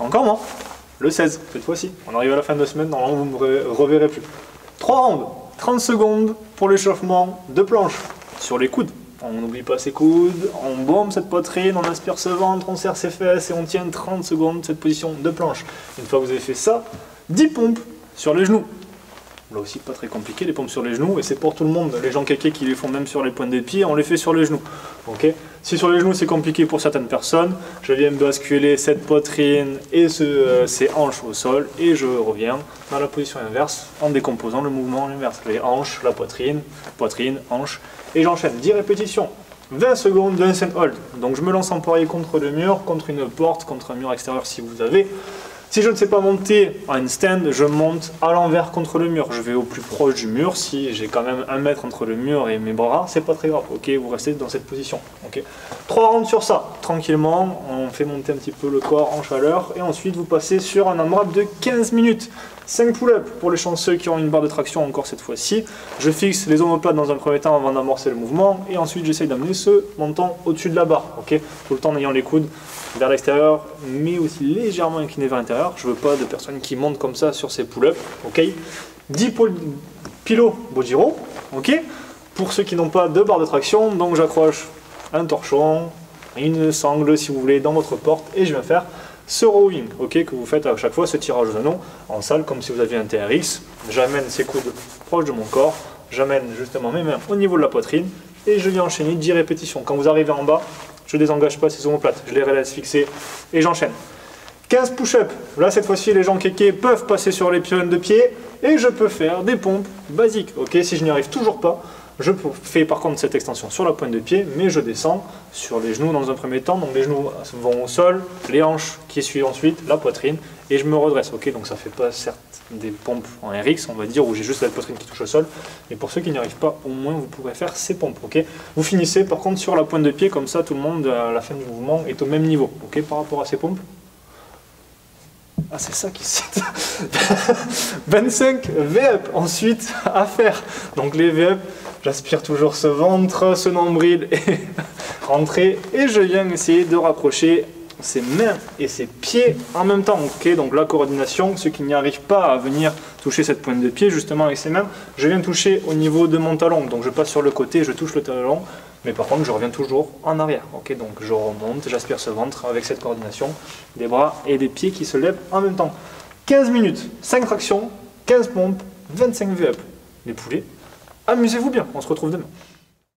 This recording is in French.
encore moins. Le 16, cette fois-ci. On arrive à la fin de la semaine, normalement vous ne me reverrez plus. 3 rounds, 30 secondes pour l'échauffement de planche sur les coudes. On n'oublie pas ses coudes, on bombe cette poitrine, on inspire ce ventre, on serre ses fesses et on tient 30 secondes cette position de planche. Une fois que vous avez fait ça, 10 pompes sur les genoux. Là aussi pas très compliqué, les pompes sur les genoux, et c'est pour tout le monde. Les gens kékés qui les font même sur les pointes des pieds, on les fait sur les genoux. Okay, si sur les genoux c'est compliqué pour certaines personnes, je viens basculer cette poitrine et ces hanches au sol, et je reviens dans la position inverse en décomposant le mouvement à l'inverse. Les hanches, la poitrine, poitrine, hanche, et j'enchaîne 10 répétitions. 20 secondes de handstand hold. Donc je me lance en poirier contre le mur, contre une porte, contre un mur extérieur si vous avez. Si je ne sais pas monter en handstand, je monte à l'envers contre le mur. Je vais au plus proche du mur. Si j'ai quand même 1 mètre entre le mur et mes bras, c'est pas très grave. Ok, vous restez dans cette position. Ok. 3 rounds sur ça. Tranquillement, on fait monter un petit peu le corps en chaleur. Et ensuite, vous passez sur un AMRAP de 15 minutes. 5 pull-ups pour les chanceux qui ont une barre de traction encore cette fois-ci. Je fixe les omoplates dans un premier temps avant d'amorcer le mouvement. Et ensuite, j'essaye d'amener ce montant au-dessus de la barre. Ok, tout le temps en ayant les coudes vers l'extérieur, mais aussi légèrement incliné vers l'intérieur. Je veux pas de personnes qui montent comme ça sur ces pull-ups. Ok, 10 pilots body row. Ok, pour ceux qui n'ont pas de barre de traction, donc j'accroche un torchon, une sangle si vous voulez dans votre porte, et je viens faire ce rowing, ok, que vous faites à chaque fois, ce tirage aux anneaux en salle comme si vous aviez un TRX. J'amène ces coudes proches de mon corps, j'amène justement mes mains au niveau de la poitrine, et je viens enchaîner 10 répétitions. Quand vous arrivez en bas, je ne désengage pas ces omoplates, je les laisse fixer et j'enchaîne. 15 push-ups, là cette fois-ci les gens kékés peuvent passer sur les pylônes de pied et je peux faire des pompes basiques. Ok, si je n'y arrive toujours pas, je fais par contre cette extension sur la pointe de pied, mais je descends sur les genoux dans un premier temps. Donc les genoux vont au sol, les hanches qui suivent ensuite, la poitrine, et je me redresse. Ok, donc ça ne fait pas certes des pompes en RX, on va dire, où j'ai juste la poitrine qui touche au sol. Mais pour ceux qui n'y arrivent pas, au moins vous pourrez faire ces pompes. Ok, vous finissez par contre sur la pointe de pied, comme ça tout le monde à la fin du mouvement est au même niveau. Ok, par rapport à ces pompes. Ah, c'est ça qui cite. 25 V-up ensuite à faire. Donc les V-up, j'aspire toujours ce ventre, ce nombril et rentrer. Et je viens essayer de rapprocher ses mains et ses pieds en même temps. Ok, donc la coordination, ceux qui n'y arrivent pas à venir toucher cette pointe de pied justement avec ses mains, je viens toucher au niveau de mon talon. Donc je passe sur le côté, je touche le talon. Mais par contre, je reviens toujours en arrière. Ok, donc je remonte, j'aspire ce ventre avec cette coordination des bras et des pieds qui se lèvent en même temps. 15 minutes, 5 tractions, 15 pompes, 25 V-up. Les poulets, amusez-vous bien, on se retrouve demain.